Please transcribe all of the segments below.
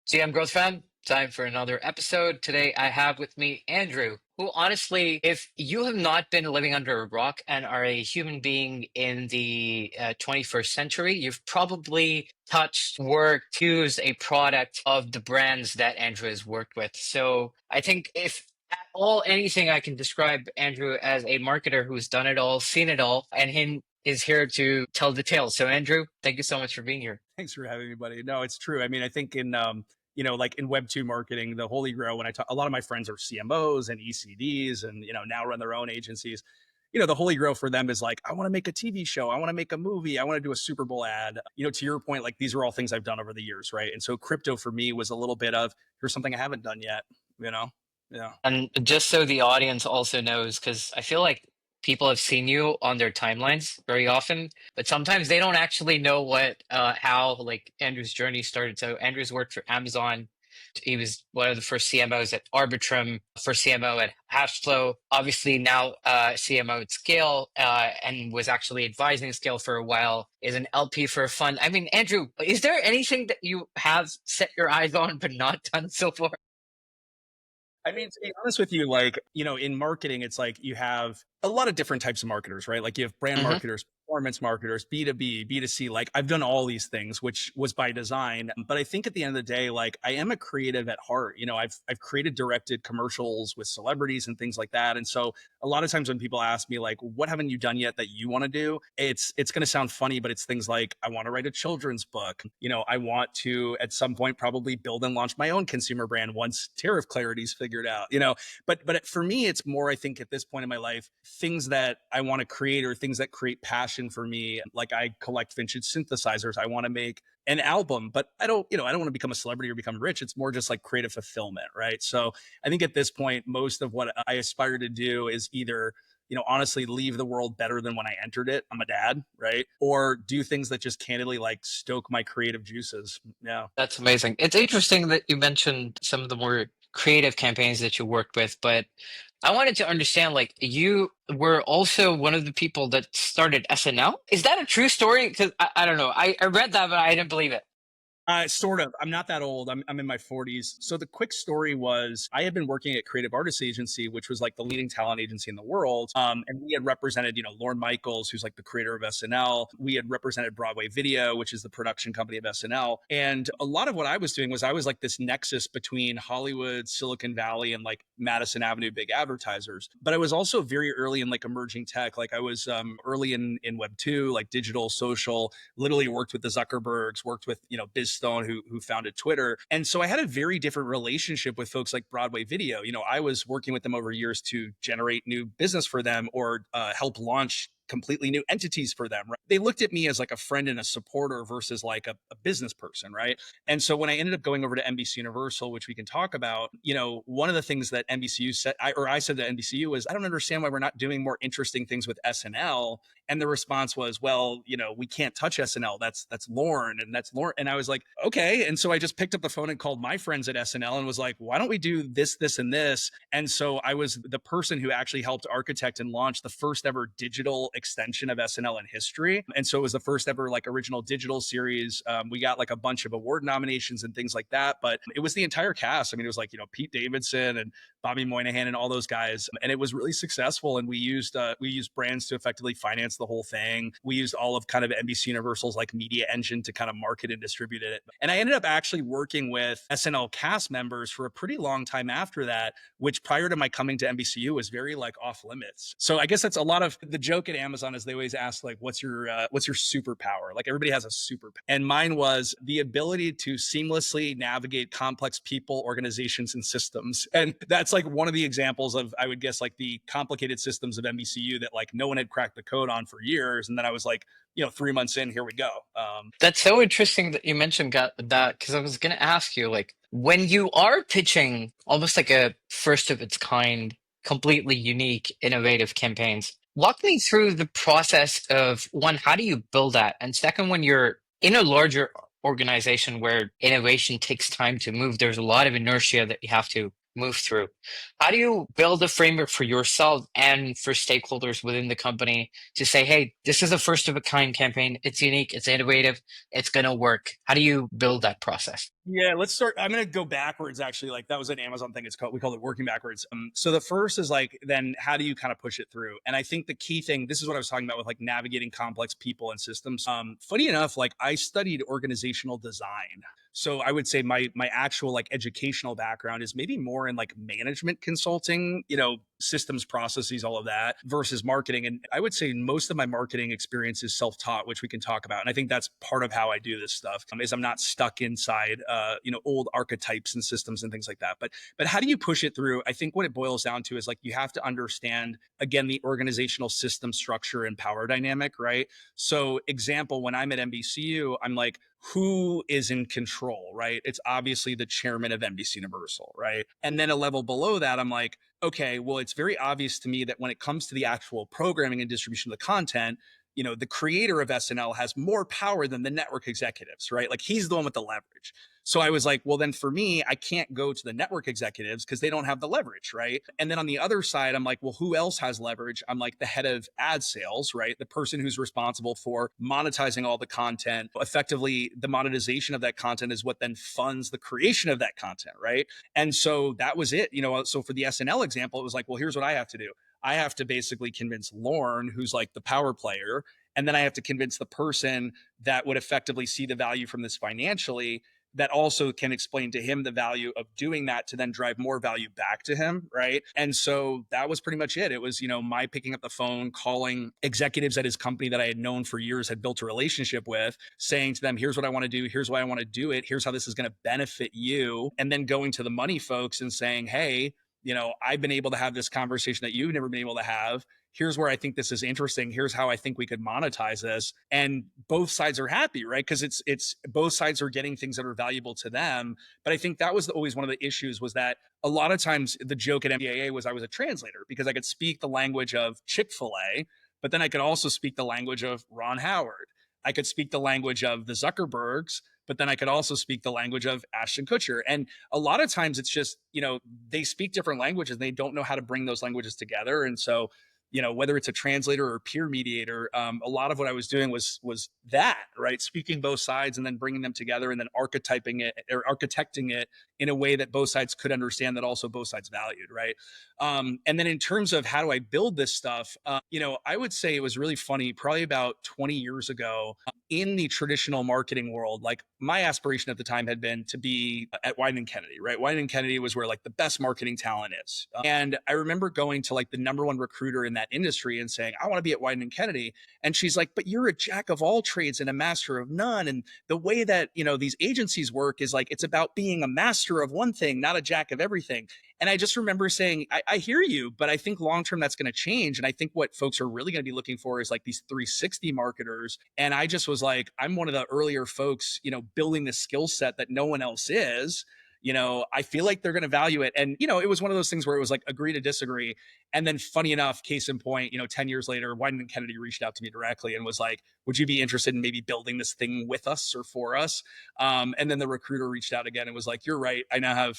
GM Growth Fan, time for another episode. Today I have with me Andrew, who honestly, if you have not been living under a rock and are a human being in the 21st century, you've probably touched, worked, used a product of the brands that Andrew has worked with. So I think if at all anything, I can describe Andrew as a marketer who's done it all, seen it all, and him is here to tell the tale. So Andrew, thank you so much for being here. Thanks for having me, buddy. No, it's true. I mean, I think in like in Web 2 marketing, the holy grail, when I talk, a lot of my friends are CMOs and ECDs and, now run their own agencies. The holy grail for them is like, I want to make a TV show. I want to make a movie. I want to do a Super Bowl ad. To your point, like these are all things I've done over the years. Right. And so crypto for me was a little bit of here's something I haven't done yet, you know? Yeah. And just so the audience also knows, because I feel like people have seen you on their timelines very often, but sometimes they don't actually know how like Andrew's journey started. So Andrew's worked for Amazon. He was one of the first CMOs at Arbitrum, first CMO at Hashflow. Obviously now CMO at Scale, and was actually advising Scale for a while. Is an LP for a fund. I mean, Andrew, is there anything that you have set your eyes on but not done so far? I mean, to be honest with you, like, in marketing, it's like you have a lot of different types of marketers, right? Like you have brand Hmm. marketers, performance marketers, B2B, B2C. Like I've done all these things, which was by design. But I think at the end of the day, like I am a creative at heart. I've created directed commercials with celebrities and things like that. And so a lot of times when people ask me like, what haven't you done yet that you want to do? It's gonna sound funny, but it's things like I want to write a children's book. I want to at some point probably build and launch my own consumer brand once tariff clarity is figured out. But for me, it's more, I think, at this point in my life, things that I want to create or things that create passion for me. Like I collect vintage synthesizers. I want to make an album, but I don't want to become a celebrity or become rich. It's more just like creative fulfillment, right? So I think at this point, most of what I aspire to do is either honestly leave the world better than when I entered it. I'm a dad, right? Or do things that just candidly like stoke my creative juices. Yeah. That's amazing. It's interesting that you mentioned some of the more creative campaigns that you worked with, but I wanted to understand like you were also one of the people that started SNL. Is that a true story? Because I don't know. I read that, but I didn't believe it. Sort of. I'm not that old. I'm in my 40s. So the quick story was I had been working at Creative Artists Agency, which was like the leading talent agency in the world. And we had represented, Lorne Michaels, who's like the creator of SNL. We had represented Broadway Video, which is the production company of SNL. And a lot of what I was doing was I was like this nexus between Hollywood, Silicon Valley, and like Madison Avenue big advertisers. But I was also very early in like emerging tech. Like I was early in Web 2, like digital, social, literally worked with the Zuckerbergs, worked with, Biz Stone, who founded Twitter. And so I had a very different relationship with folks like Broadway Video. I was working with them over years to generate new business for them or help launch completely new entities for them. Right? They looked at me as like a friend and a supporter versus like a business person, right? And so when I ended up going over to NBC Universal, which we can talk about, one of the things that NBCU said, I said to NBCU was, I don't understand why we're not doing more interesting things with SNL. And the response was, well, we can't touch SNL. That's Lorne and that's Lorne. And I was like, okay. And so I just picked up the phone and called my friends at SNL and was like, why don't we do this, this, and this? And so I was the person who actually helped architect and launch the first ever digital extension of SNL in history. And so it was the first ever like original digital series. We got like a bunch of award nominations and things like that, but it was the entire cast. I mean, it was like, Pete Davidson and Bobby Moynihan and all those guys. And it was really successful. And we used brands to effectively finance the whole thing. We used all of kind of NBC Universal's like media engine to kind of market and distribute it. And I ended up actually working with SNL cast members for a pretty long time after that, which prior to my coming to NBCU was very like off limits. So I guess that's a lot of the joke at Amazon is they always ask like, what's your superpower? Like everybody has a superpower. And mine was the ability to seamlessly navigate complex people, organizations, and systems. And that's like one of the examples of, I would guess, like the complicated systems of NBCU that like no one had cracked the code on for years. And then I was like, 3 months in, here we go. That's so interesting that you mentioned that because I was going to ask you, like, when you are pitching almost like a first of its kind, completely unique, innovative campaigns, walk me through the process of one, how do you build that? And second, when you're in a larger organization where innovation takes time to move, there's a lot of inertia that you have to move through. How do you build a framework for yourself and for stakeholders within the company to say, hey, this is a first of a kind campaign. It's unique, it's innovative, it's going to work. How do you build that process? Yeah, let's start. I'm gonna go backwards. Actually, like that was an Amazon thing. It's called we call it working backwards. So the first is like then how do you kind of push it through? And I think the key thing. This is what I was talking about with like navigating complex people and systems. Funny enough, like I studied organizational design. So I would say my actual like educational background is maybe more in like management consulting, systems processes, all of that versus marketing. And I would say most of my marketing experience is self-taught, which we can talk about. And I think that's part of how I do this stuff is I'm not stuck inside, old archetypes and systems and things like that. But how do you push it through? I think what it boils down to is like you have to understand again the organizational system structure and power dynamic, right? So example, when I'm at NBCU, I'm like, who is in control, right? It's obviously the chairman of NBC Universal, right? And then a level below that, I'm like, okay, well, it's very obvious to me that when it comes to the actual programming and distribution of the content, the creator of SNL has more power than the network executives, right? Like he's the one with the leverage. So I was like, well, then for me, I can't go to the network executives because they don't have the leverage, right? And then on the other side, I'm like, well, who else has leverage? I'm like the head of ad sales, right? The person who's responsible for monetizing all the content. Effectively, the monetization of that content is what then funds the creation of that content, right? And so that was it. So for the SNL example, it was like, well, here's what I have to do. I have to basically convince Lorne, who's like the power player, and then I have to convince the person that would effectively see the value from this financially that also can explain to him the value of doing that to then drive more value back to him, right? And so that was pretty much it. It was, my picking up the phone, calling executives at his company that I had known for years, had built a relationship with, saying to them, here's what I want to do, here's why I want to do it, here's how this is going to benefit you. And then going to the money folks and saying, hey, I've been able to have this conversation that you've never been able to have. Here's where I think this is interesting. Here's how I think we could monetize this. And both sides are happy, right? Because it's both sides are getting things that are valuable to them. But I think that was always one of the issues was that a lot of times the joke at MBAA was I was a translator because I could speak the language of Chick-fil-A, but then I could also speak the language of Ron Howard. I could speak the language of the Zuckerbergs, but then I could also speak the language of Ashton Kutcher. And a lot of times it's just, they speak different languages and they don't know how to bring those languages together. And so, whether it's a translator or peer mediator, a lot of what I was doing was that, right? Speaking both sides and then bringing them together and then archetyping it or architecting it in a way that both sides could understand that also both sides valued, right? And then in terms of how do I build this stuff, I would say it was really funny, probably about 20 years ago in the traditional marketing world, like my aspiration at the time had been to be at Wieden & Kennedy, right? Wieden & Kennedy was where like the best marketing talent is. And I remember going to like the number one recruiter in that industry and saying, I want to be at Wieden & Kennedy. And she's like, but you're a jack of all trades and a master of none. And the way that, these agencies work is like, it's about being a master of one thing, not a jack of everything. And I just remember saying, I hear you, but I think long-term that's going to change. And I think what folks are really going to be looking for is like these 360 marketers. And I just was like, I'm one of the earlier folks, building this skill set that no one else is. I feel like they're going to value it. And, it was one of those things where it was like agree to disagree. And then funny enough, case in point, 10 years later, Wieden & Kennedy reached out to me directly and was like, would you be interested in maybe building this thing with us or for us? And then the recruiter reached out again and was like, you're right. I now have,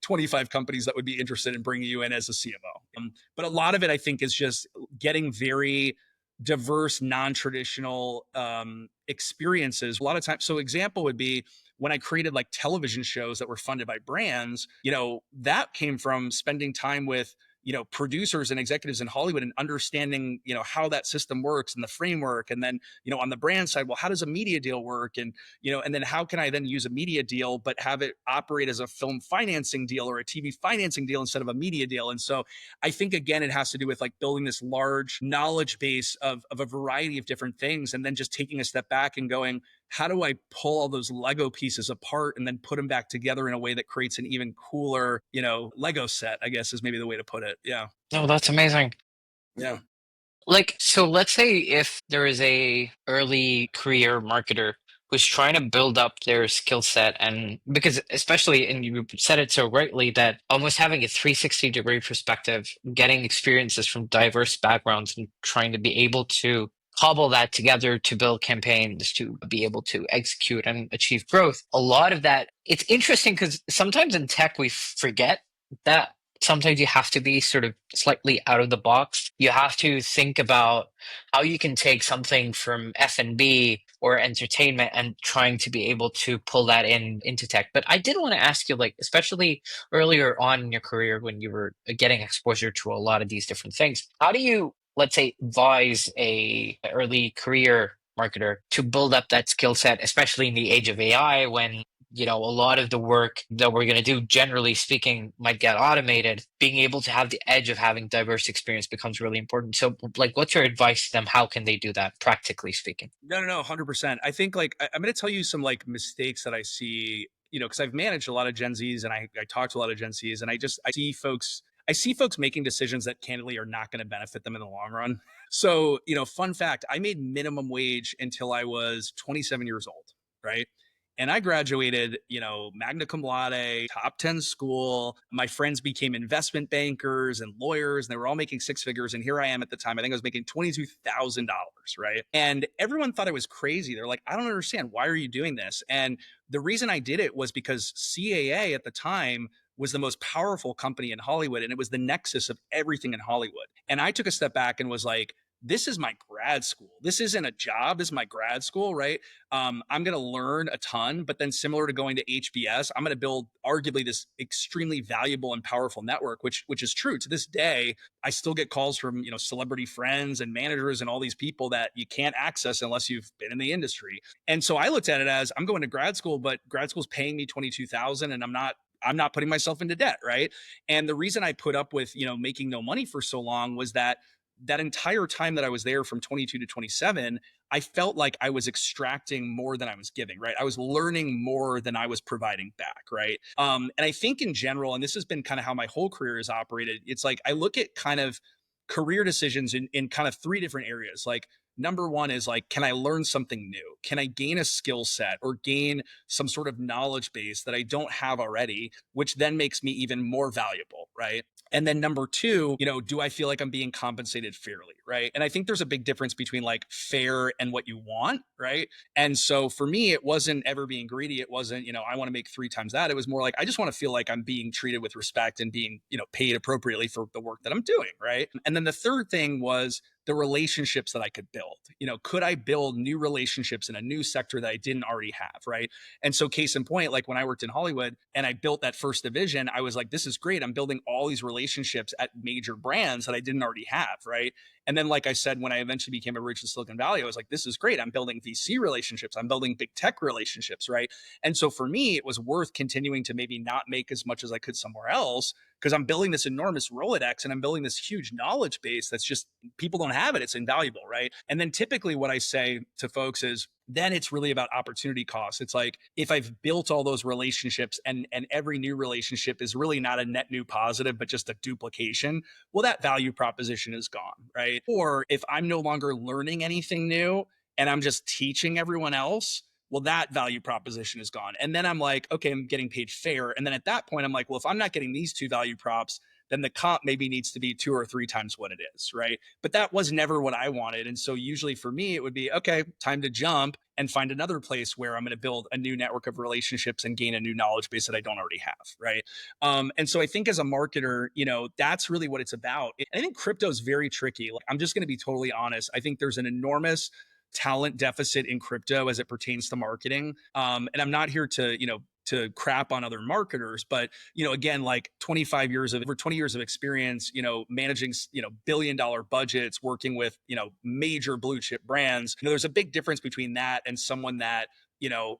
25 companies that would be interested in bringing you in as a CMO. But a lot of it, I think, is just getting very diverse, non-traditional experiences. A lot of times, so example would be when I created like television shows that were funded by brands, that came from spending time with producers and executives in Hollywood and understanding, how that system works and the framework. And then, on the brand side, well, how does a media deal work? And, and then how can I then use a media deal, but have it operate as a film financing deal or a TV financing deal instead of a media deal? And so I think, again, it has to do with like building this large knowledge base of a variety of different things. And then just taking a step back and going, how do I pull all those Lego pieces apart and then put them back together in a way that creates an even cooler, Lego set, I guess is maybe the way to put it. Yeah. No, that's amazing. Yeah. Like, so let's say if there is a early career marketer who's trying to build up their skill set, and because especially, and you said it so rightly, that almost having a 360-degree perspective, getting experiences from diverse backgrounds and trying to be able to cobble that together to build campaigns, to be able to execute and achieve growth. A lot of that, it's interesting because sometimes in tech we forget that sometimes you have to be sort of slightly out of the box. You have to think about how you can take something from F&B or entertainment and trying to be able to pull that in into tech. But I did want to ask you, like, especially earlier on in your career when you were getting exposure to a lot of these different things, how do you, let's say, advise a early career marketer to build up that skill set, especially in the age of AI when a lot of the work that we're going to do, generally speaking, might get automated. Being able to have the edge of having diverse experience becomes really important. So, like, what's your advice to them? How can they do that, practically speaking? No, 100%. I think like I'm going to tell you some like mistakes that I see, because I've managed a lot of Gen Zs and I talk to a lot of Gen Zs, and I see folks making decisions that candidly are not going to benefit them in the long run. So, fun fact, I made minimum wage until I was 27 years old, right? And I graduated, magna cum laude, top 10 school. My friends became investment bankers and lawyers, and they were all making six figures. And here I am at the time, I think I was making $22,000, right? And everyone thought I was crazy. They're like, I don't understand. Why are you doing this? And the reason I did it was because CAA at the time was the most powerful company in Hollywood, and it was the nexus of everything in Hollywood. And I took a step back and was like, this is my grad school. This isn't a job. This is my grad school, right? I'm going to learn a ton, but then similar to going to HBS, I'm going to build arguably this extremely valuable and powerful network, which is true to this day. I still get calls from celebrity friends and managers and all these people that you can't access unless you've been in the industry. And so I looked at it as I'm going to grad school, but grad school's paying me 22,000, and I'm not putting myself into debt, right? And the reason I put up with making no money for so long was that entire time that I was there from 22 to 27, I felt like I was extracting more than I was giving, right? I was learning more than I was providing back, right? And I think in general, and this has been kind of how my whole career has operated, it's like I look at kind of career decisions in kind of three different areas. Like, number one is like, can I learn something new? Can I gain a skill set or gain some sort of knowledge base that I don't have already, which then makes me even more valuable, right? And then number two, do I feel like I'm being compensated fairly, right? And I think there's a big difference between like fair and what you want, right? And so for me, it wasn't ever being greedy. It wasn't, I want to make three times that. It was more like, I just want to feel like I'm being treated with respect and being, paid appropriately for the work that I'm doing, right? And then the third thing was the relationships that I could build. Could I build new relationships in a new sector that I didn't already have, right? And so, case in point, like when I worked in Hollywood and I built that first division, I was like, this is great. I'm building all these relationships at major brands that I didn't already have, right? And then, like I said, when I eventually became a rich in Silicon Valley, I was like, this is great. I'm building VC relationships. I'm building big tech relationships, right? And so for me, it was worth continuing to maybe not make as much as I could somewhere else because I'm building this enormous Rolodex and I'm building this huge knowledge base that's just people don't have it. It's invaluable, right? And then typically what I say to folks is then it's really about opportunity costs. It's like if I've built all those relationships and every new relationship is really not a net new positive, but just a duplication, well, that value proposition is gone, right? Or if I'm no longer learning anything new and I'm just teaching everyone else, well, that value proposition is gone. And then I'm like, okay, I'm getting paid fair. And then at that point, I'm like, well, if I'm not getting these two value props, then the comp maybe needs to be two or three times what it is, right? But that was never what I wanted. And so usually for me, it would be, okay, time to jump and find another place where I'm going to build a new network of relationships and gain a new knowledge base that I don't already have, right? And so I think as a marketer, that's really what it's about. I think crypto is very tricky. Like, I'm just going to be totally honest. I think there's an enormous talent deficit in crypto as it pertains to marketing. And I'm not here to crap on other marketers, but again, like 20 years of experience, managing billion-dollar budgets, working with major blue chip brands. There's a big difference between that and someone that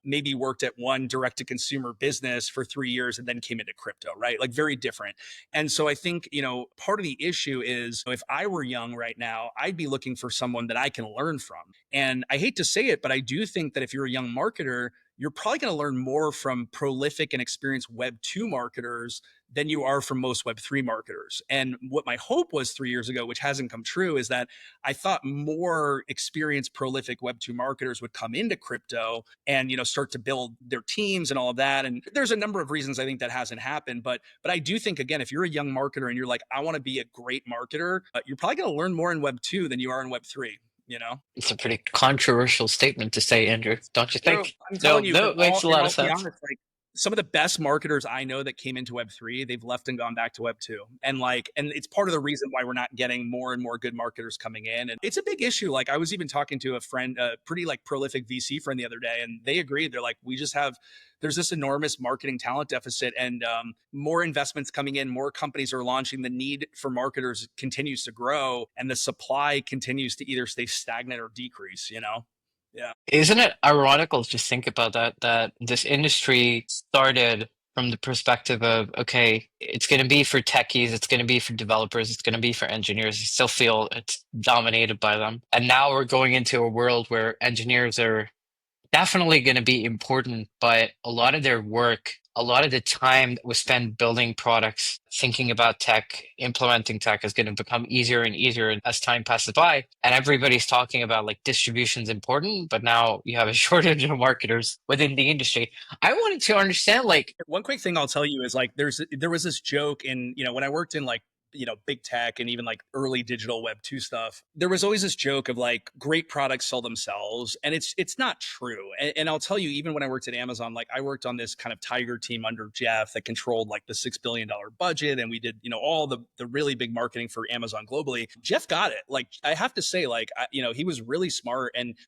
maybe worked at one direct to consumer business for 3 years and then came into crypto, right? Like very different. And so I think, part of the issue is if I were young right now, I'd be looking for someone that I can learn from. And I hate to say it, but I do think that if you're a young marketer, you're probably going to learn more from prolific and experienced Web 2 marketers than you are from most Web 3 marketers. And what my hope was 3 years ago, which hasn't come true, is that I thought more experienced, prolific Web 2 marketers would come into crypto and start to build their teams and all of that. And there's a number of reasons I think that hasn't happened. But I do think, again, if you're a young marketer and you're like, I want to be a great marketer, you're probably going to learn more in Web 2 than you are in Web 3. It's a pretty controversial statement to say, Andrew, don't you True. think? I'm No, telling you, no, it makes a lot of I'll be sense. honest, like some of the best marketers I know that came into Web3, they've left and gone back to Web2. And it's part of the reason why we're not getting more and more good marketers coming in. And it's a big issue. Like I was even talking to a friend, a pretty like prolific VC friend the other day, and they agreed. They're like, there's this enormous marketing talent deficit, and more investments coming in, more companies are launching. The need for marketers continues to grow, and the supply continues to either stay stagnant or decrease, you know? Yeah. Isn't it ironical to just think about that, that this industry started from the perspective of, okay, it's going to be for techies, it's going to be for developers, it's going to be for engineers. I still feel it's dominated by them. And now we're going into a world where engineers are definitely going to be important, but a lot of their work, a lot of the time that was spent building products, thinking about tech, implementing tech is going to become easier and easier as time passes by. And everybody's talking about like distribution's important, but now you have a shortage of marketers within the industry. I wanted to understand, like, One quick thing I'll tell you is like there was this joke in, when I worked in like, big tech and even like early digital Web2 stuff, there was always this joke of like great products sell themselves. And it's not true. And I'll tell you, even when I worked at Amazon, like I worked on this kind of tiger team under Jeff that controlled like the $6 billion budget. And we did, all the really big marketing for Amazon globally. Jeff got it. Like I have to say, like, he was really smart. And,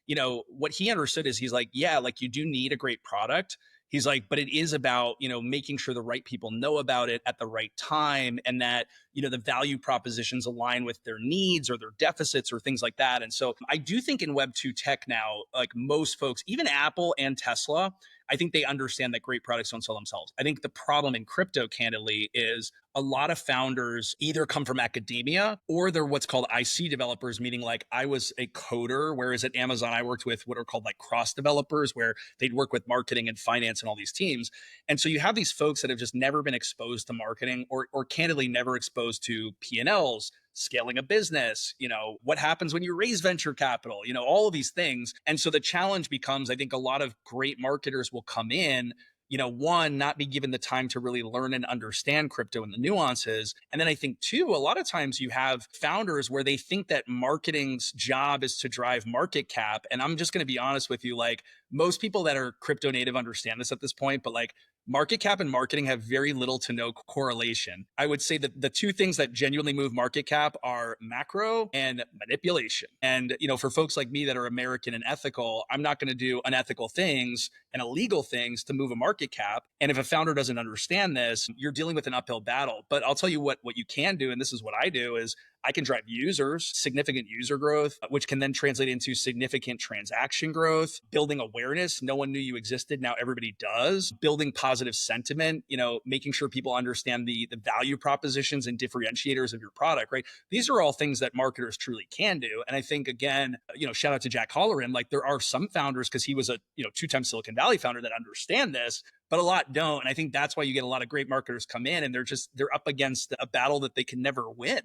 what he understood is he's like, yeah, like you do need a great product. He's like, but it is about, making sure the right people know about it at the right time, and that, the value propositions align with their needs or their deficits or things like that. And so I do think in Web2 tech now, like most folks, even Apple and Tesla, I think they understand that great products don't sell themselves. I think the problem in crypto, candidly, is a lot of founders either come from academia or they're what's called IC developers, meaning like I was a coder, whereas at Amazon, I worked with what are called like cross developers, where they'd work with marketing and finance and all these teams. And so you have these folks that have just never been exposed to marketing, or candidly never exposed to P&Ls, scaling a business, what happens when you raise venture capital, all of these things. And so the challenge becomes, I think a lot of great marketers will come in, one, not be given the time to really learn and understand crypto and the nuances. And then I think two, a lot of times you have founders where they think that marketing's job is to drive market cap. And I'm just going to be honest with you, like most people that are crypto native understand this at this point, but like market cap and marketing have very little to no correlation. I would say that the two things that genuinely move market cap are macro and manipulation. And, for folks like me that are American and ethical, I'm not going to do unethical things and illegal things to move a market cap. And if a founder doesn't understand this, you're dealing with an uphill battle. But I'll tell you what you can do, and this is what I do, is I can drive users, significant user growth, which can then translate into significant transaction growth, building awareness. No one knew you existed. Now everybody does. Building positive sentiment, making sure people understand the value propositions and differentiators of your product, right? These are all things that marketers truly can do. And I think, again, shout out to Jack Halloran, like there are some founders, because he was a, two-time Silicon Valley founder, that understand this, but a lot don't. And I think that's why you get a lot of great marketers come in and they're up against a battle that they can never win,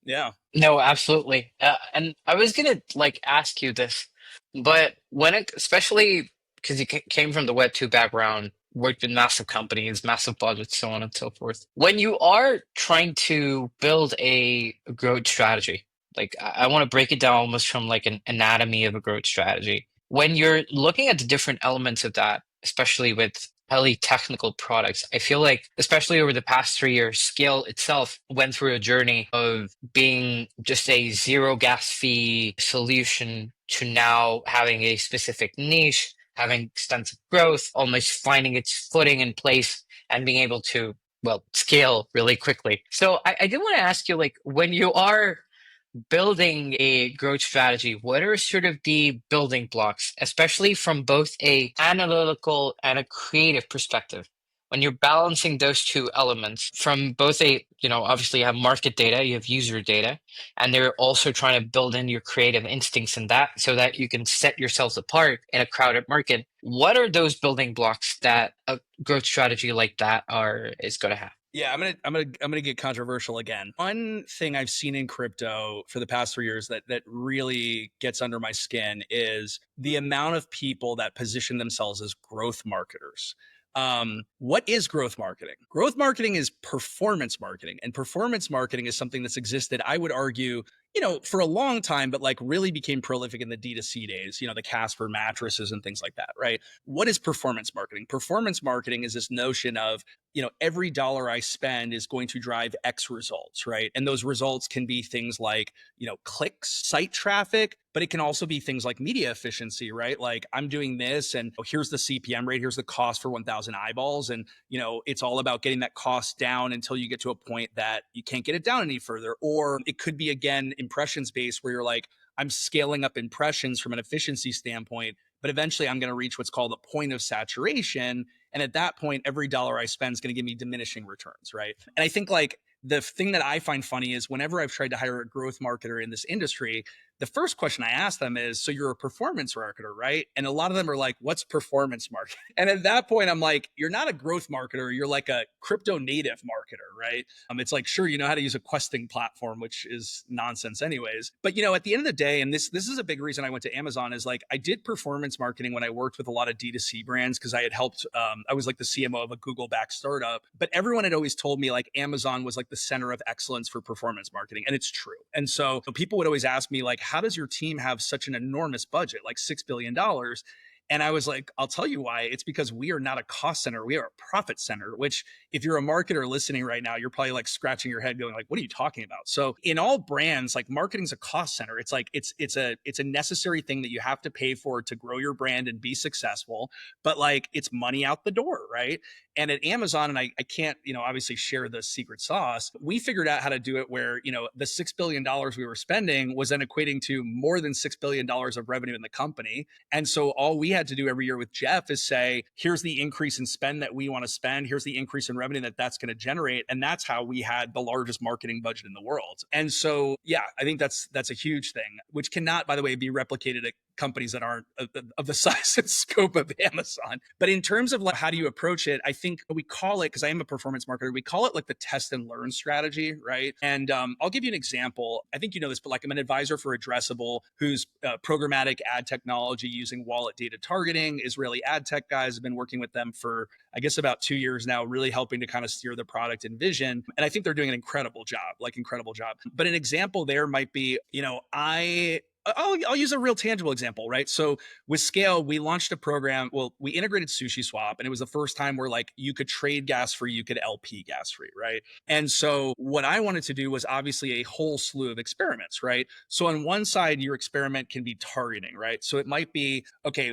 Yeah. no, absolutely. And I was gonna like ask you this, but when it, especially because you came from the Web2 background, worked with massive companies, massive budgets, so on and so forth. When you are trying to build a growth strategy, like I want to break it down almost from like an anatomy of a growth strategy. When you're looking at the different elements of that, especially with highly technical products, I feel like, especially over the past 3 years, Scale itself went through a journey of being just a zero gas fee solution to now having a specific niche, having extensive growth, almost finding its footing in place and being able to, well, scale really quickly. So I did want to ask you, like, when you are building a growth strategy, what are sort of the building blocks, especially from both a analytical and a creative perspective? When you're balancing those two elements from both a, obviously you have market data, you have user data, and they're also trying to build in your creative instincts in that so that you can set yourselves apart in a crowded market. What are those building blocks that a growth strategy like that is going to have? Yeah, I'm gonna get controversial again. One thing I've seen in crypto for the past 3 years that really gets under my skin is the amount of people that position themselves as growth marketers. What is growth marketing? Growth marketing is performance marketing, and performance marketing is something that's existed, I would argue, For a long time, but like really became prolific in the D2C days, the Casper mattresses and things like that, right? What is performance marketing? Performance marketing is this notion of, every dollar I spend is going to drive X results, right? And those results can be things like, clicks, site traffic, but it can also be things like media efficiency, right? Like I'm doing this and here's the CPM rate, here's the cost for 1,000 eyeballs. And, it's all about getting that cost down until you get to a point that you can't get it down any further. Or it could be, again, impressions based where you're like, I'm scaling up impressions from an efficiency standpoint, but eventually I'm going to reach what's called a point of saturation. And at that point, every dollar I spend is going to give me diminishing returns, right? And I think like the thing that I find funny is whenever I've tried to hire a growth marketer in this industry, the first question I ask them is, so you're a performance marketer, right? And a lot of them are like, what's performance marketing? And at that point, I'm like, you're not a growth marketer. You're like a crypto native marketer, right? It's like, sure, you know how to use a questing platform, which is nonsense anyways. But, at the end of the day, and this is a big reason I went to Amazon is like, I did performance marketing when I worked with a lot of D2C brands because I had helped, I was like the CMO of a Google backed startup, but everyone had always told me like Amazon was like the center of excellence for performance marketing. And it's true. And so people would always ask me like, how does your team have such an enormous budget, like $6 billion? And I was like, I'll tell you why. It's because we are not a cost center. We are a profit center, which if you're a marketer listening right now, you're probably like scratching your head going like, what are you talking about? So in all brands, like marketing's a cost center. It's like, it's a necessary thing that you have to pay for to grow your brand and be successful, but like it's money out the door, right? And at Amazon, and I can't, obviously share the secret sauce, we figured out how to do it where, the $6 billion we were spending was then equating to more than $6 billion of revenue in the company. And so all we had to do every year with Jeff is say, here's the increase in spend that we want to spend. Here's the increase in revenue that's going to generate. And that's how we had the largest marketing budget in the world. And so, yeah, I think that's a huge thing, which cannot, by the way, be replicated at companies that aren't of the size and scope of Amazon. But in terms of like, how do you approach it? I think we call it, because I am a performance marketer, we call it like the test and learn strategy, right? And I'll give you an example. I think you know this, but like I'm an advisor for Addressable, who's programmatic ad technology using wallet data targeting. Israeli ad tech guys have been working with them for, I guess, about 2 years now, really helping to kind of steer the product and vision. And I think they're doing an incredible job. But an example there might be, I'll use a real tangible example, right? So with Scale, we launched a program. Well, we integrated Sushi Swap, and it was the first time where like you could trade gas free, you could LP gas free, right? And so what I wanted to do was obviously a whole slew of experiments, right? So on one side, your experiment can be targeting, right? So it might be, okay,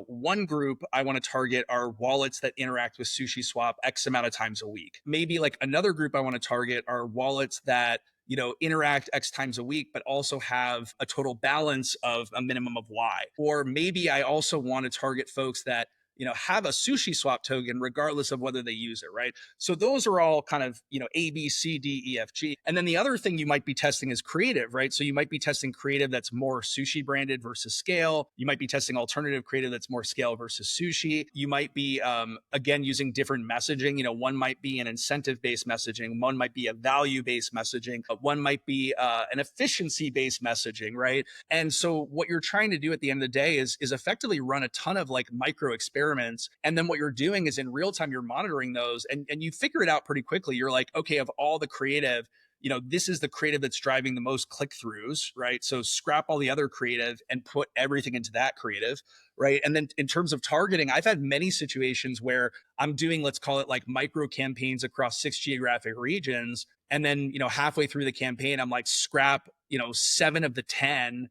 one group I want to target are wallets that interact with Sushi Swap X amount of times a week. Maybe like another group I want to target are wallets that interact X times a week, but also have a total balance of a minimum of Y. Or maybe I also want to target folks that have a Sushi Swap token regardless of whether they use it, right? So those are all kind of, A, B, C, D, E, F, G. And then the other thing you might be testing is creative, right? So you might be testing creative that's more sushi branded versus Scale. You might be testing alternative creative that's more Scale versus sushi. You might be, again, using different messaging. One might be an incentive-based messaging. One might be a value-based messaging. One might be an efficiency-based messaging, right? And so what you're trying to do at the end of the day is effectively run a ton of like micro experiments. And then what you're doing is in real time, you're monitoring those and you figure it out pretty quickly. You're like, okay, of all the creative, this is the creative that's driving the most click throughs, right? So scrap all the other creative and put everything into that creative, right? And then in terms of targeting, I've had many situations where I'm doing, let's call it like micro campaigns across 6 geographic regions. And then, halfway through the campaign, I'm like, scrap, 7 of the 10,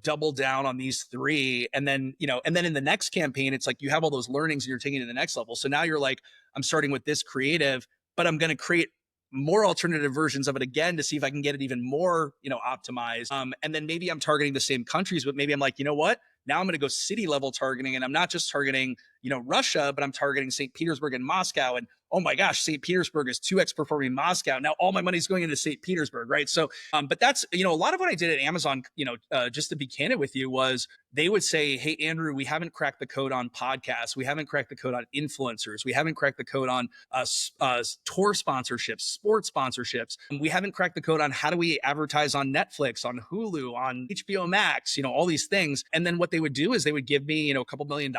double down on these 3. And then, and then in the next campaign, it's like you have all those learnings and you're taking it to the next level. So now you're like, I'm starting with this creative, but I'm going to create more alternative versions of it again to see if I can get it even more, optimized. And then maybe I'm targeting the same countries, but maybe I'm like, you know what? Now I'm going to go city level targeting, and I'm not just targeting, Russia, but I'm targeting St. Petersburg and Moscow. And oh my gosh, St. Petersburg is 2x performing Moscow. Now all my money's going into St. Petersburg, right? So, but that's, a lot of what I did at Amazon, just to be candid with you, was they would say, hey, Andrew, we haven't cracked the code on podcasts. We haven't cracked the code on influencers. We haven't cracked the code on tour sponsorships, sports sponsorships. We haven't cracked the code on how do we advertise on Netflix, on Hulu, on HBO Max, all these things. And then what they would do is they would give me, a couple $1 million.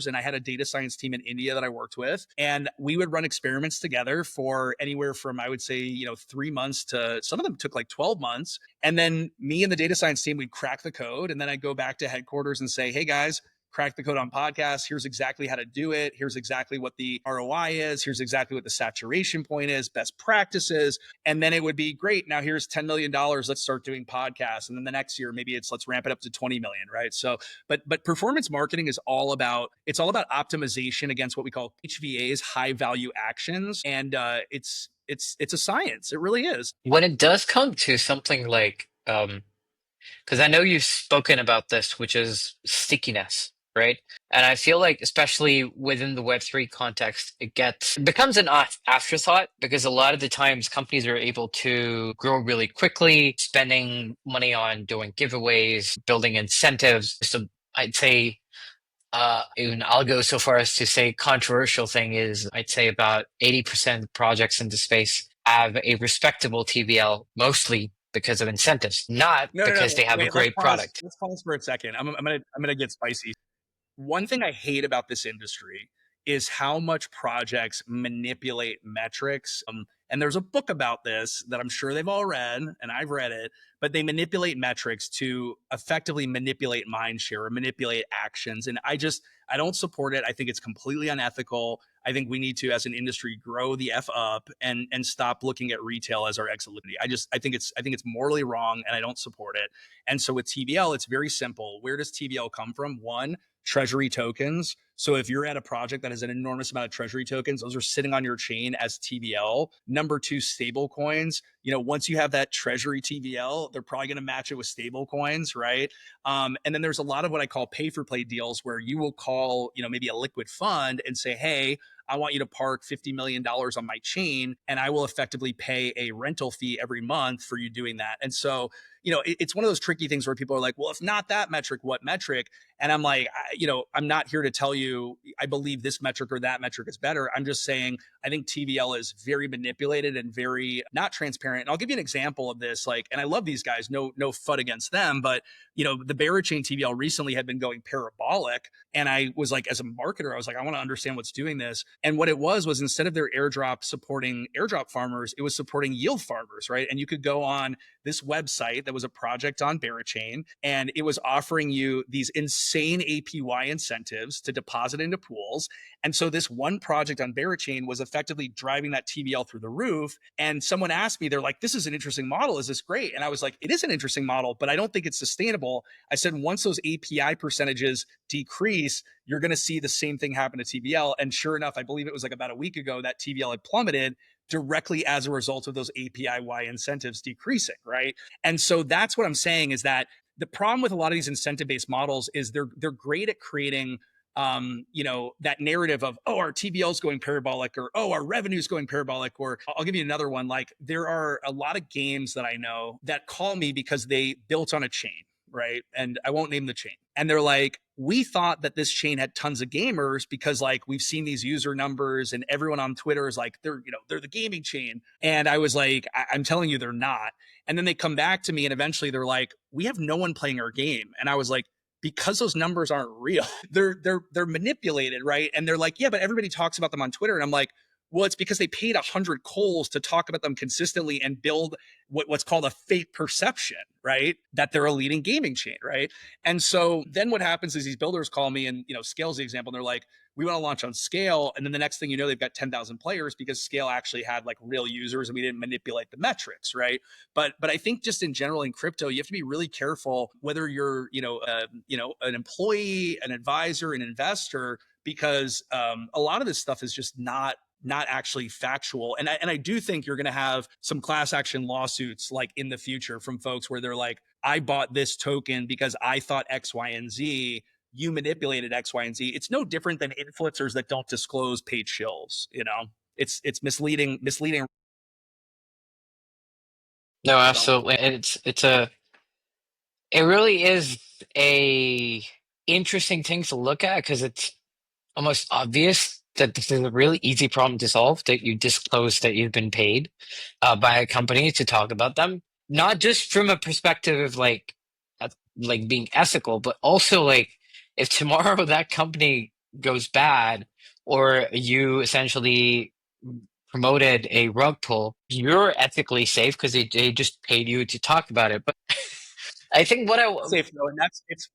And I had a data science team in India that I worked with. And we would run experiments together for anywhere from, I would say, 3 months to some of them took like 12 months. And then me and the data science team, we'd crack the code. And then I'd go back to headquarters and say, hey guys, crack the code on podcasts. Here's exactly how to do it. Here's exactly what the ROI is. Here's exactly what the saturation point is, best practices. And then it would be great. Now here's $10 million. Let's start doing podcasts. And then the next year, maybe it's let's ramp it up to 20 million, right? So, but performance marketing is all about optimization against what we call HVAs, high value actions. And it's a science. It really is. When it does come to something like, because I know you've spoken about this, which is stickiness, right? And I feel like, especially within the Web3 context, it becomes an afterthought because a lot of the times companies are able to grow really quickly, spending money on doing giveaways, building incentives. So I'd say, even I'll go so far as to say controversial thing is I'd say about 80% of projects in the space have a respectable TVL, mostly because of incentives, not No, no, because no. they have a Wait, let's great pause. product. Let's pause for a second. I'm gonna get spicy. One thing I hate about this industry is how much projects manipulate metrics. And there's a book about this that I'm sure they've all read, and I've read it, but they manipulate metrics to effectively manipulate mind share or manipulate actions. And I don't support it. I think it's completely unethical. I think we need to, as an industry, grow the F up and stop looking at retail as our exit. I think it's morally wrong, and I don't support it. And so with TVL, it's very simple. Where does TVL come from? One, treasury tokens. So if you're at a project that has an enormous amount of treasury tokens, those are sitting on your chain as TVL. Number two, stable coins. Once you have that treasury TVL, they're probably going to match it with stable coins, right? And then there's a lot of what I call pay for play deals where you will call, maybe a liquid fund and say, hey, I want you to park $50 million on my chain, and I will effectively pay a rental fee every month for you doing that. And so, it's one of those tricky things where people are like, well, if not that metric, what metric? And I'm like, I'm not here to tell you I believe this metric or that metric is better. I'm just saying I think TVL is very manipulated and very not transparent. And I'll give you an example of this. And I love these guys. No FUD against them, but the Berachain TVL recently had been going parabolic, and I was like, as a marketer, I was like, I want to understand what's doing this. And what it was instead of their airdrop supporting airdrop farmers, it was supporting yield farmers, right? And you could go on this website that was a project on Berachain, and it was offering you these insane APY incentives to deposit into pools. And so this one project on Berachain was effectively driving that TVL through the roof. And someone asked me, they're like, this is an interesting model. Is this great? And I was like, it is an interesting model, but I don't think it's sustainable. I said, once those API percentages decrease, you're going to see the same thing happen to TVL. And sure enough, I believe it was like about a week ago that TVL had plummeted directly as a result of those API incentives decreasing, right? And so that's what I'm saying is that the problem with a lot of these incentive-based models is they're great at creating that narrative of, oh, our TVL is going parabolic, or, oh, our revenue is going parabolic. Or I'll give you another one. Like, there are a lot of games that I know that call me because they built on a chain, right? And I won't name the chain. And they're like, we thought that this chain had tons of gamers because we've seen these user numbers and everyone on Twitter is like, they're the gaming chain. And I was like, I'm telling you, they're not. And then they come back to me and eventually they're like, we have no one playing our game. And I was like, because those numbers aren't real. They're manipulated, right? And they're like, yeah, but everybody talks about them on Twitter. And I'm like, well, it's because they paid 100 coals to talk about them consistently and build what's called a fake perception, right? That they're a leading gaming chain, right? And so then what happens is these builders call me, and Scale's the example, and they're like, we want to launch on Scale. And then the next thing you know, they've got 10,000 players because Scale actually had real users and we didn't manipulate the metrics, right? But I think just in general in crypto, you have to be really careful whether you're an employee, an advisor, an investor, because a lot of this stuff is just not actually factual. And I do think you're going to have some class action lawsuits in the future from folks where they're like, I bought this token because I thought X, Y, and Z. You manipulated X, Y, and Z. It's no different than influencers that don't disclose paid shills. It's misleading. No, So absolutely. And it really is a interesting thing to look at because it's almost obvious that this is a really easy problem to solve, that you disclose that you've been paid by a company to talk about them, not just from a perspective of like being ethical, but also like if tomorrow that company goes bad or you essentially promoted a rug pull, you're ethically safe because they just paid you to talk about it. But I think what I Safe though, and that's it's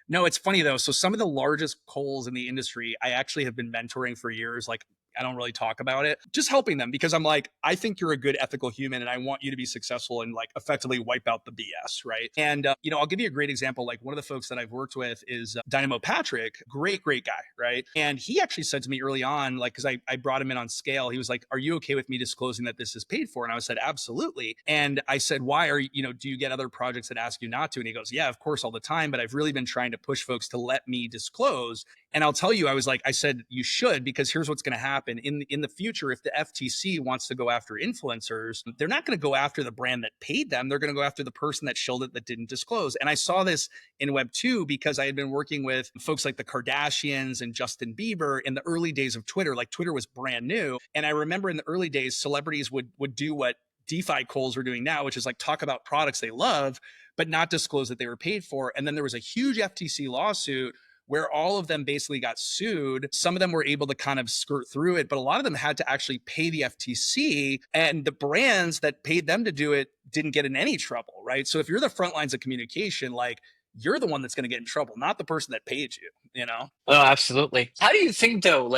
no, it's funny though. So some of the largest coals in the industry, I actually have been mentoring for years. Like I don't really talk about it, just helping them because I'm like, I think you're a good ethical human, and I want you to be successful and like effectively wipe out the BS, right? And I'll give you a great example. Like one of the folks that I've worked with is Dynamo Patrick, great guy, right? And he actually said to me early on, like, because I brought him in on scale, he was like, "Are you okay with me disclosing that this is paid for?" And I said, "Absolutely." And I said, "Why are you know? Do you get other projects that ask you not to?" And he goes, "Yeah, of course, all the time, but I've really been trying to push folks to let me disclose." And I'll tell you, I said, you should, because here's what's going to happen in the future. If the FTC wants to go after influencers, they're not going to go after the brand that paid them. They're going to go after the person that shilled it that didn't disclose. And I saw this in Web 2 because I had been working with folks like the Kardashians and Justin Bieber in the early days of Twitter. Like Twitter was brand new. And I remember in the early days, celebrities would do what DeFi calls are doing now, which is like talk about products they love, but not disclose that they were paid for. And then there was a huge FTC lawsuit where all of them basically got sued. Some of them were able to kind of skirt through it, but a lot of them had to actually pay the FTC, and the brands that paid them to do it didn't get in any trouble, right? So if you're the front lines of communication, like you're the one that's going to get in trouble, not the person that paid you, you know? Oh, absolutely. How do you think though,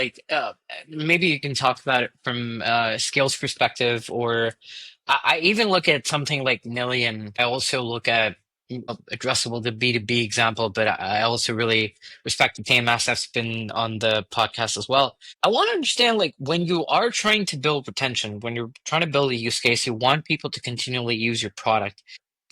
maybe you can talk about it from a skills perspective, or I even look at something like Nillion. I also look at addressable the B2B example, but I also really respect the TMS that's been on the podcast as well. I want to understand like when you are trying to build retention, when you're trying to build a use case, you want people to continually use your product,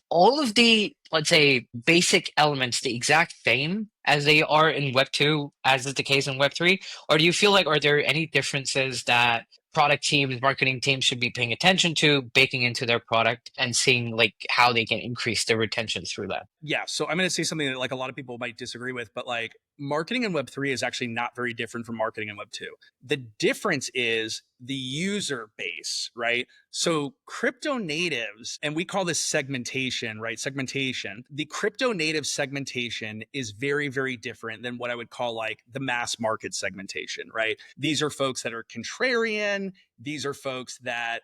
all of the, let's say, basic elements the exact same as they are in Web 2, as is the case in Web 3? Or do you feel like, are there any differences that product teams, marketing teams should be paying attention to, baking into their product and seeing like how they can increase their retention through that? Yeah, so I'm going to say something that like a lot of people might disagree with, but like marketing in Web 3 is actually not very different from marketing in Web 2. The difference is the user base, right? So crypto natives, and we call this segmentation, right? Segmentation. The crypto native segmentation is very different than what I would call like the mass market segmentation, right? These are folks that are contrarian. These are folks that,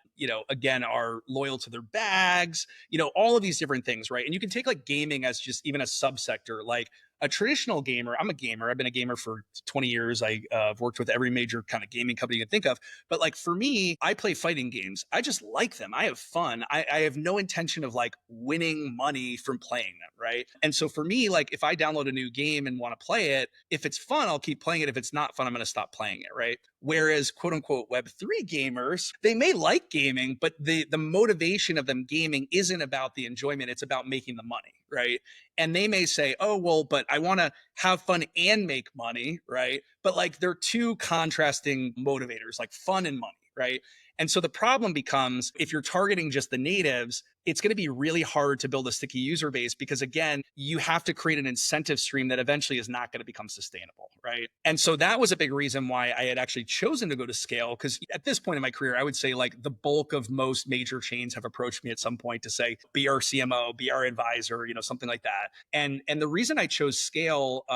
again, are loyal to their bags, all of these different things, right? And you can take like gaming as just even a subsector. Like a traditional gamer, I'm a gamer. I've been a gamer for 20 years. I've worked with every major kind of gaming company you can think of. But like for me, I play fighting games. I just like them. I have fun. I have no intention of like winning money from playing them, right? And so for me, like if I download a new game and want to play it, if it's fun, I'll keep playing it. If it's not fun, I'm going to stop playing it, right? Whereas quote unquote Web3 gamers, they may like gaming, but the motivation of them gaming isn't about the enjoyment. It's about making the money, right? And they may say, oh, well, but I want to have fun and make money, right? But like they're two contrasting motivators, like fun and money, right? And so the problem becomes if you're targeting just the natives, it's going to be really hard to build a sticky user base because, again, you have to create an incentive stream that eventually is not going to become sustainable, right? And so that was a big reason why I had actually chosen to go to scale, because at this point in my career, I would say like the bulk of most major chains have approached me at some point to say, be our CMO, be our advisor, something like that. And the reason I chose scale,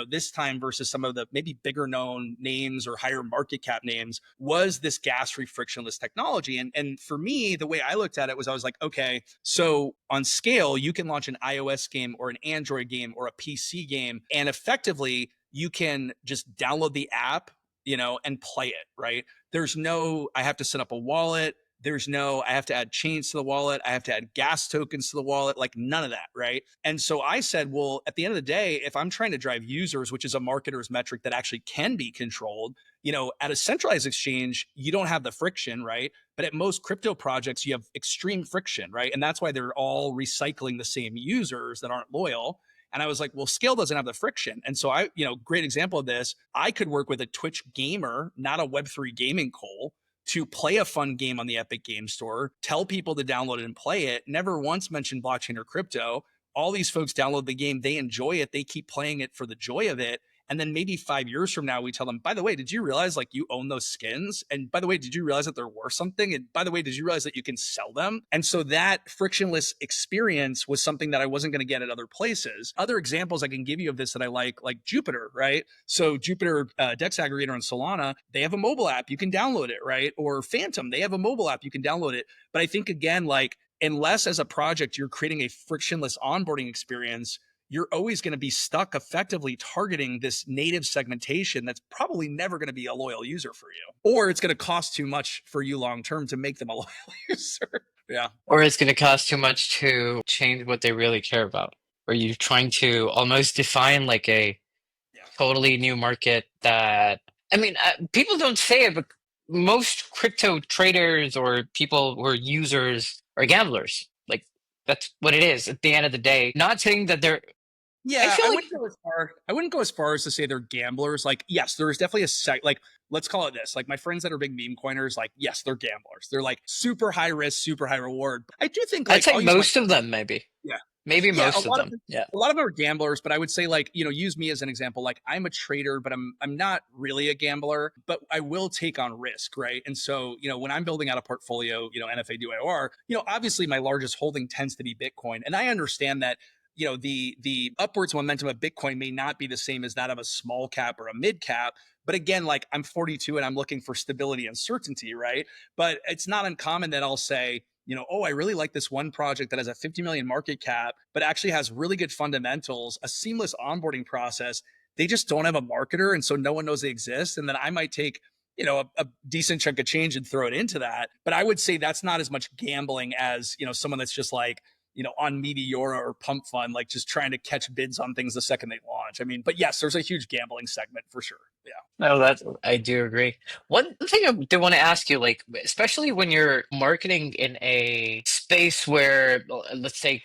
this time versus some of the maybe bigger known names or higher market cap names was this gas-free frictionless technology. And for me, the way I looked at it was I was like, okay, so on scale, you can launch an iOS game or an Android game or a PC game, and effectively you can just download the app, and play it, right? There's no, I have to set up a wallet. There's no, I have to add chains to the wallet. I have to add gas tokens to the wallet, like none of that, right? And so I said, well, at the end of the day, if I'm trying to drive users, which is a marketer's metric that actually can be controlled, at a centralized exchange, you don't have the friction, right? But at most crypto projects, you have extreme friction, right? And that's why they're all recycling the same users that aren't loyal. And I was like, well, scale doesn't have the friction. And so great example of this, I could work with a Twitch gamer, not a Web3 gaming coal, to play a fun game on the Epic Game Store, tell people to download it and play it, never once mention blockchain or crypto. all these folks download the game, they enjoy it, they keep playing it for the joy of it. And then maybe 5 years from now, we tell them, by the way, did you realize like you own those skins? And by the way, did you realize that they're worth something? And by the way, did you realize that you can sell them? And so that frictionless experience was something that I wasn't going to get at other places. Other examples I can give you of this that I like Jupiter, right? So Jupiter Dex Aggregator on Solana, they have a mobile app, you can download it, right? Or Phantom, they have a mobile app, you can download it. But I think again, like, unless as a project you're creating a frictionless onboarding experience, you're always going to be stuck effectively targeting this native segmentation that's probably never going to be a loyal user for you, or it's going to cost too much for you long term to make them a loyal user. Yeah. Or it's going to cost too much to change what they really care about. Or you're trying to almost define like a totally new market that, I mean, people don't say it, but most crypto traders or people who are users are gamblers. Like, that's what it is at the end of the day. Not saying that they're, I Yeah, feel I like, wouldn't go as far. I wouldn't go as far as to say they're gamblers. Like, yes, there is definitely a like, let's call it this. Like my friends that are big meme coiners, like, yes, they're gamblers. They're like super high risk, super high reward. I do think I'd like say I'll use my most of them, maybe. yeah. Maybe Yeah, most of them. Yeah. a lot of them are gamblers, but I would say like, use me as an example. Like I'm a trader, but I'm not really a gambler, but I will take on risk, right? And so, when I'm building out a portfolio, NFA DYOR, obviously my largest holding tends to be Bitcoin. And I understand that the upwards momentum of Bitcoin may not be the same as that of a small cap or a mid cap. But again, like I'm 42 and I'm looking for stability and certainty, right? But it's not uncommon that I'll say, oh, I really like this one project that has a 50 million market cap, but actually has really good fundamentals, a seamless onboarding process. They just don't have a marketer. And so no one knows they exist. And then I might take, a decent chunk of change and throw it into that. But I would say that's not as much gambling as, someone that's just like, on Meteora or Pump Fund, like just trying to catch bids on things the second they launch. I mean, but yes, there's a huge gambling segment for sure. Yeah. No, that's I do agree. One thing I do want to ask you, like, especially when you're marketing in a space where, let's take,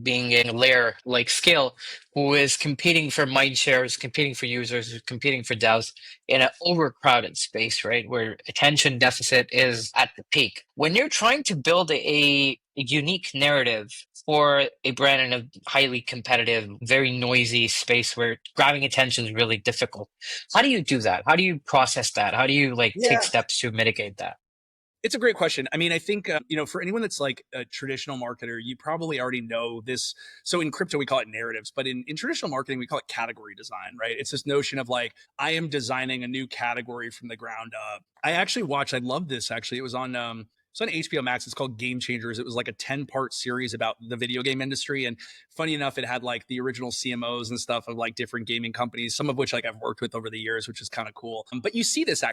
being in a layer like Scale, who is competing for mind shares, competing for users, who's competing for DAOs in an overcrowded space, right, where attention deficit is at the peak. When you're trying to build a unique narrative for a brand in a highly competitive, very noisy space where grabbing attention is really difficult, how do you do that? How do you process that? How do you like take Yeah. steps to mitigate that? It's a great question. I mean, I think, for anyone that's like a traditional marketer, you probably already know this. So in crypto, we call it narratives, but in traditional marketing, we call it category design, right? It's this notion of like, I am designing a new category from the ground up. I love this actually. It was on HBO Max. It's called Game Changers. It was like a 10-part series about the video game industry. And funny enough, it had like the original CMOs and stuff of like different gaming companies, some of which like I've worked with over the years, which is kind of cool. But you see this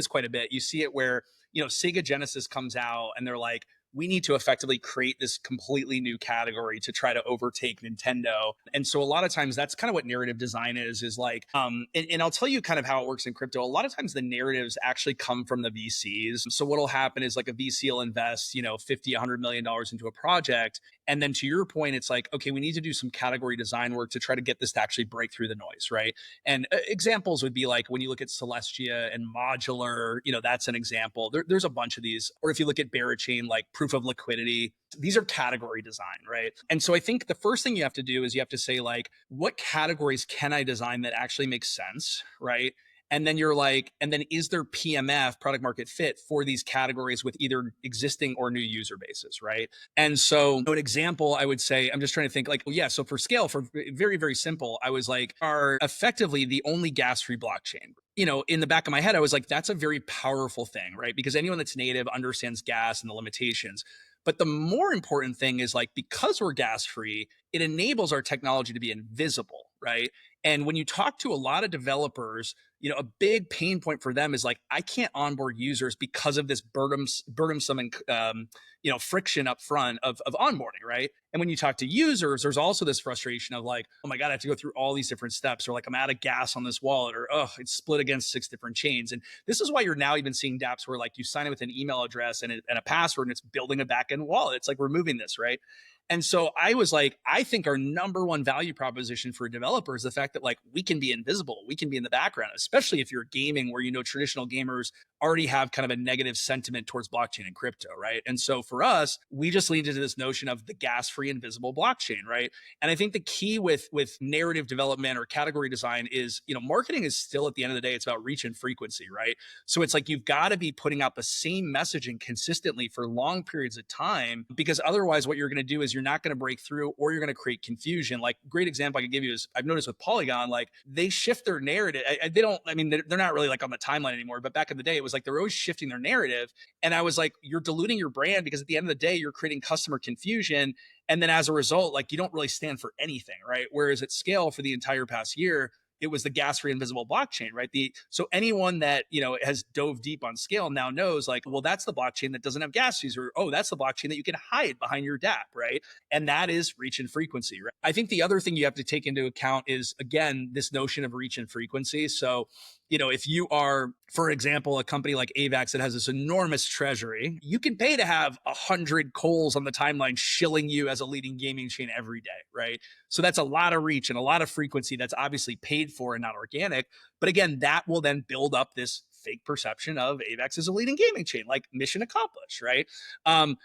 quite a bit. You see it where, Sega Genesis comes out and they're like, we need to effectively create this completely new category to try to overtake Nintendo. And so a lot of times that's kind of what narrative design is like, and I'll tell you kind of how it works in crypto. A lot of times the narratives actually come from the VCs. So what'll happen is like a VC will invest, 50, $100 million into a project. And then to your point, it's like, okay, we need to do some category design work to try to get this to actually break through the noise, right? And examples would be like when you look at Celestia and Modular, that's an example. There's a bunch of these. Or if you look at Barachain, like proof of liquidity, these are category design, right? And so I think the first thing you have to do is you have to say like, what categories can I design that actually makes sense, right? And then you're like, and then is there PMF, product market fit, for these categories with either existing or new user bases, right? And so an example, I would say, I'm just trying to think like, well, yeah, so for Scale, for very, very simple, I was like, are effectively the only gas-free blockchain. In the back of my head, I was like, that's a very powerful thing, right? Because anyone that's native understands gas and the limitations. But the more important thing is like, because we're gas free, it enables our technology to be invisible, right? And when you talk to a lot of developers, a big pain point for them is like, I can't onboard users because of this burdensome and friction up front of onboarding, right? And when you talk to users, there's also this frustration of like, oh my God, I have to go through all these different steps, or like I'm out of gas on this wallet, or oh, it's split against 6 different chains. And this is why you're now even seeing dApps where like you sign in with an email address and a password, and it's building a backend wallet. It's like removing this, right? And so I was like, I think our number one value proposition for developers is the fact that like we can be invisible, we can be in the background, especially if you're gaming where, traditional gamers already have kind of a negative sentiment towards blockchain and crypto, right? And so for us, we just leaned into this notion of the gas-free gas-free invisible blockchain, right? And I think the key with narrative development or category design is, marketing is still, at the end of the day, it's about reach and frequency, right? So it's like you've got to be putting out the same messaging consistently for long periods of time, because otherwise what you're going to do is you're not going to break through, or you're going to create confusion. Like, great example I could give you is, I've noticed with Polygon, like, they shift their narrative. They don't, I mean, they're not really like on the timeline anymore, but back in the day, it was like they're always shifting their narrative. And I was like, you're diluting your brand, because at the end of the day, you're creating customer confusion. And then as a result, like, you don't really stand for anything, right? Whereas at scale, for the entire past year, it was the gas-free invisible blockchain, right? So anyone that has dove deep on scale now knows, like, well, that's the blockchain that doesn't have gas fees, or oh, that's the blockchain that you can hide behind your DApp, right? And that is reach and frequency, right? I think the other thing you have to take into account is, again, this notion of reach and frequency. So, if you are, for example, a company like AVAX that has this enormous treasury, you can pay to have 100 Coles on the timeline shilling you as a leading gaming chain every day, right? So that's a lot of reach and a lot of frequency that's obviously paid for and not organic. But again, that will then build up this fake perception of AVAX as a leading gaming chain, like, mission accomplished, right?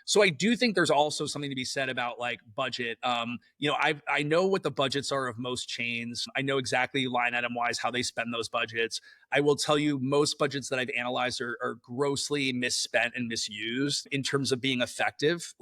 So I do think there's also something to be said about, like, budget. I know what the budgets are of most chains. I know exactly line item wise how they spend those budgets. I will tell you, most budgets that I've analyzed are grossly misspent and misused in terms of being effective.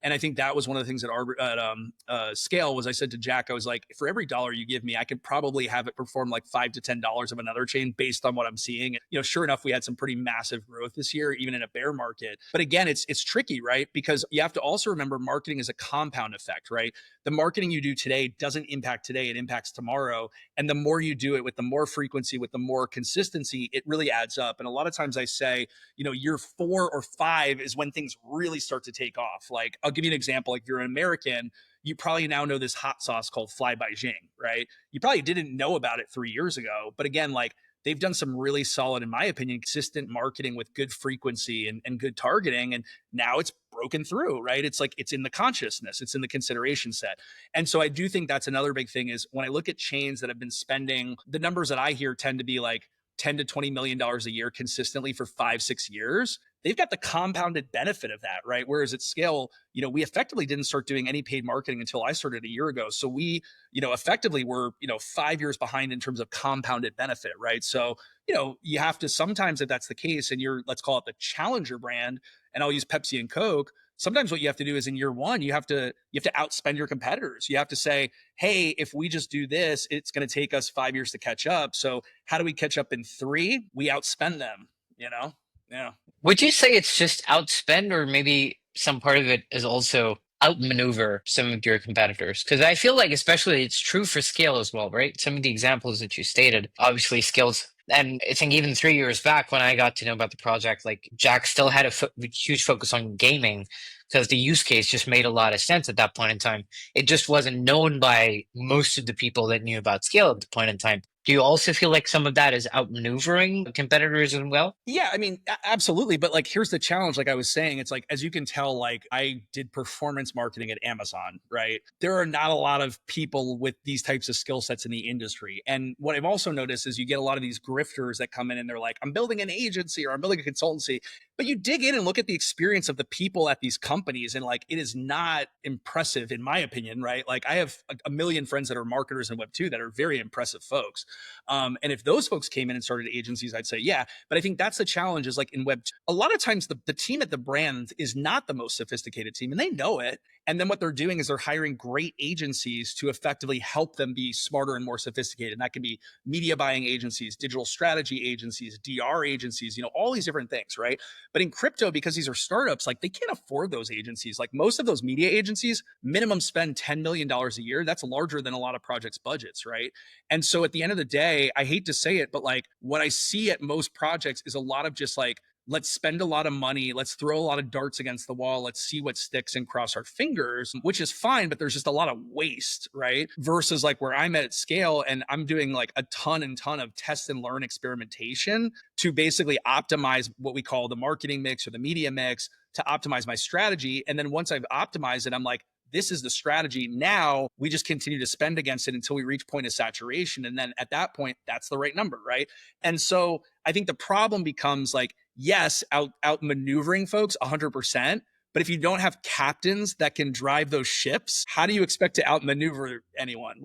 And I think that was one of the things at Scale was, I said to Jack, I was like, for every dollar you give me, I could probably have it perform like $5 to $10 of another chain based on what I'm seeing. And, sure enough, we had some pretty massive growth this year, even in a bear market. But again, it's tricky, right? Because you have to also remember, marketing is a compound effect, right? The marketing you do today doesn't impact today, it impacts tomorrow. And the more you do it with the more frequency, with the more consistency, it really adds up. And a lot of times I say, year 4 or 5 is when things really start to take off. Like, I'll give you an example. Like, if you're an American, you probably now know this hot sauce called Fly by Jing, right? You probably didn't know about it 3 years ago. But again, like, they've done some really solid, in my opinion, consistent marketing with good frequency and good targeting. And now it's broken through, right? It's like, it's in the consciousness, it's in the consideration set. And so I do think that's another big thing is, when I look at chains that have been spending, the numbers that I hear tend to be like $10 to $20 million a year consistently for 5-6 years. They've got the compounded benefit of that, right? Whereas at Scale, we effectively didn't start doing any paid marketing until I started a year ago. So we, effectively were, 5 years behind in terms of compounded benefit, right? So, you have to, sometimes, if that's the case, and you're, let's call it the challenger brand, and I'll use Pepsi and Coke, sometimes what you have to do is, in year 1, you have to outspend your competitors. You have to say, hey, if we just do this, it's going to take us 5 years to catch up. So how do we catch up in 3? We outspend them, Yeah. Would you say it's just outspend, or maybe some part of it is also outmaneuver some of your competitors? Because I feel like, especially, it's true for scale as well, right? Some of the examples that you stated, obviously, scales. And I think even 3 years back, when I got to know about the project, like, Jack still had a huge focus on gaming, because the use case just made a lot of sense at that point in time. It just wasn't known by most of the people that knew about scale at the point in time. Do you also feel like some of that is outmaneuvering competitors as well? Yeah, I mean, absolutely. But like, here's the challenge. Like I was saying, it's like, as you can tell, like, I did performance marketing at Amazon, right? There are not a lot of people with these types of skill sets in the industry. And what I've also noticed is, you get a lot of these grifters that come in and they're like, I'm building an agency, or I'm building a consultancy. But you dig in and look at the experience of the people at these companies, and like, it is not impressive, in my opinion, right? Like, I have a million friends that are marketers in Web2 that are very impressive folks. And if those folks came in and started agencies, I'd say, yeah. But I think that's the challenge, is like, in Web, a lot of times the team at the brand is not the most sophisticated team, and they know it. And then what they're doing is they're hiring great agencies to effectively help them be smarter and more sophisticated. And that can be media buying agencies, digital strategy agencies, DR agencies, all these different things, right? But in crypto, because these are startups, like, they can't afford those agencies. Like, most of those media agencies minimum spend $10 million a year. That's larger than a lot of projects' budgets, right? And so at the end of the day, I hate to say it, but like, what I see at most projects is a lot of just like, let's spend a lot of money, let's throw a lot of darts against the wall, let's see what sticks and cross our fingers, which is fine, but there's just a lot of waste, right? Versus like, where I'm at Scale, and I'm doing like a ton of test and learn experimentation to basically optimize what we call the marketing mix or the media mix, to optimize my strategy. And then once I've optimized it, I'm like, this is the strategy. Now we just continue to spend against it until we reach point of saturation. And then at that point, that's the right number, right? And so I think the problem becomes like, yes, out maneuvering folks 100%, But if you don't have captains that can drive those ships, how do you expect to outmaneuver anyone?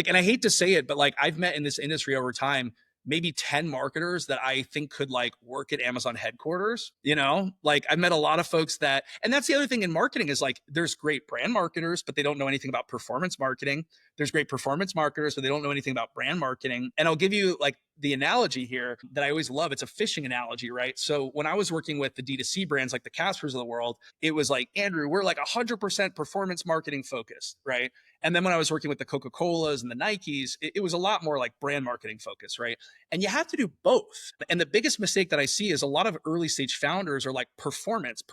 And I hate to say it, but like I've met in this industry over time maybe 10 marketers that I think could like work at Amazon headquarters, like I've met a lot of folks that, and that's the other thing in marketing is like, there's great brand marketers, but they don't know anything about performance marketing. There's great performance marketers, but they don't know anything about brand marketing. And I'll give you like the analogy here that I always love. It's a fishing analogy, right? So when I was working with the D2C brands, like the Caspers of the world, it was like, Andrew, we're like 100% performance marketing focused, right? And then when I was working with the Coca-Colas and the Nikes, it was a lot more like brand marketing focus, right? And you have to do both. And the biggest mistake that I see is a lot of early stage founders are like performance.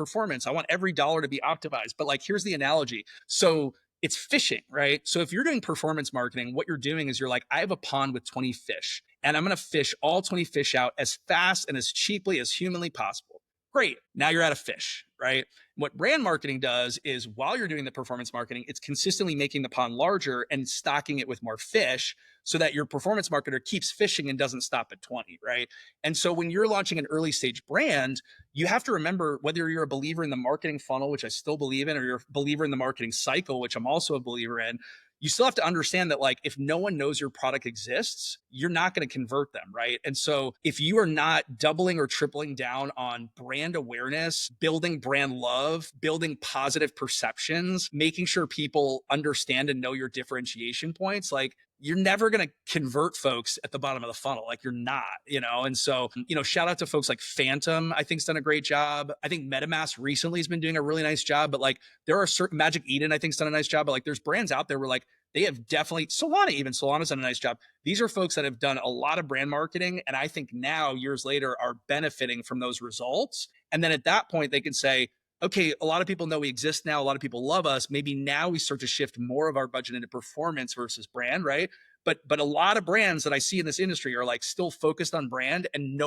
I want every dollar to be optimized. But like, here's the analogy. So it's fishing, right? So if you're doing performance marketing, what you're doing is you're like, I have a pond with 20 fish and I'm going to fish all 20 fish out as fast and as cheaply as humanly possible. Great. Now you're out of fish, right? What brand marketing does is while you're doing the performance marketing, it's consistently making the pond larger and stocking it with more fish so that your performance marketer keeps fishing and doesn't stop at 20, right? And so when you're launching an early stage brand, you have to remember whether you're a believer in the marketing funnel, which I still believe in, or you're a believer in the marketing cycle, which I'm also a believer in, you still have to understand that like if no one knows your product exists, you're not going to convert them, right? And so if you are not doubling or tripling down on brand awareness, building brand love, building positive perceptions, making sure people understand and know your differentiation points, like you're never going to convert folks at the bottom of the funnel. Like you're not, and so, shout out to folks like Phantom, I think's done a great job. I think MetaMask recently has been doing a really nice job, but like there are certain Magic Eden, I think's done a nice job, but like there's brands out there where like they have definitely Solana's done a nice job. These are folks that have done a lot of brand marketing. And I think now years later are benefiting from those results. And then at that point, they can say, okay, a lot of people know we exist now. A lot of people love us. Maybe now we start to shift more of our budget into performance versus brand, right? But a lot of brands that I see in this industry are like still focused on brand and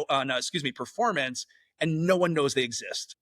performance, and no one knows they exist.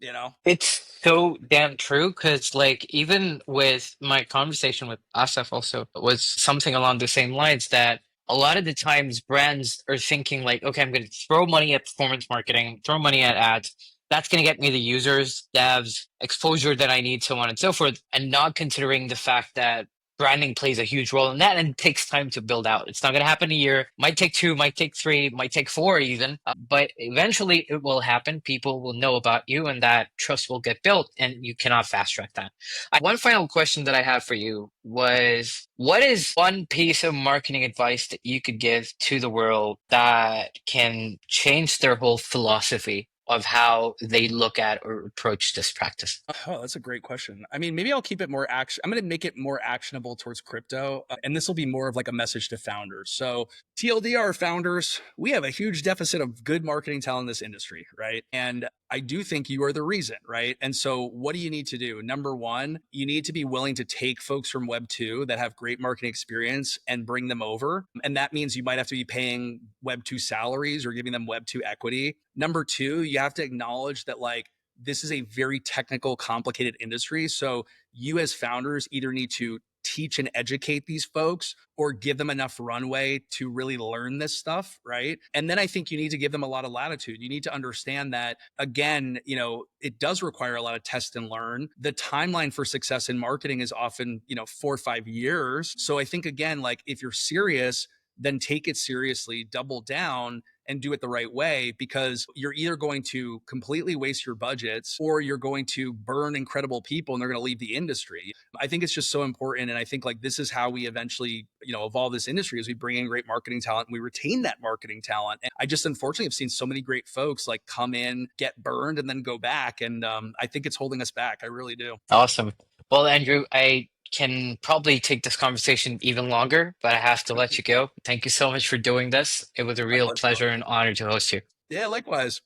It's so damn true because, like, even with my conversation with Asaf, also was something along the same lines that a lot of the times brands are thinking, like, okay, I'm going to throw money at performance marketing, throw money at ads. That's going to get me the users, devs, exposure that I need, so on and so forth, and not considering the fact that branding plays a huge role in that and it takes time to build out. It's not going to happen a year, might take two, might take three, might take four even, but eventually it will happen. People will know about you and that trust will get built and you cannot fast track that. One final question that I have for you was, what is one piece of marketing advice that you could give to the world that can change their whole philosophy of how they look at or approach this practice? Oh, that's a great question. I mean, maybe I'll keep it more action. I'm going to make it more actionable towards crypto. And this will be more of like a message to founders. So TLDR founders, we have a huge deficit of good marketing talent in this industry, right? And I do think you are the reason, right? And so what do you need to do? Number one, you need to be willing to take folks from Web 2 that have great marketing experience and bring them over. And that means you might have to be paying Web 2 salaries or giving them Web 2 equity. Number two, you have to acknowledge that like this is a very technical, complicated industry. So you as founders either need to teach and educate these folks or give them enough runway to really learn this stuff, right? And then I think you need to give them a lot of latitude. You need to understand that, again, it does require a lot of test and learn. The timeline for success in marketing is often, 4 or 5 years. So I think, again, like if you're serious, then take it seriously, double down and do it the right way, because you're either going to completely waste your budgets or you're going to burn incredible people and they're going to leave the industry. I think it's just so important. And I think like this is how we eventually, evolve this industry, as we bring in great marketing talent and we retain that marketing talent. And I just unfortunately have seen so many great folks like come in, get burned and then go back. And I think it's holding us back. I really do. Awesome. Well, Andrew, I can probably take this conversation even longer, but I have to let you go. Thank you so much for doing this. It was a My real pleasure, bro. pleasure and honor to host you. Yeah, likewise.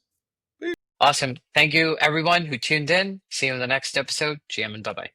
Awesome. Thank you, everyone who tuned in. See you in the next episode. GM and bye bye.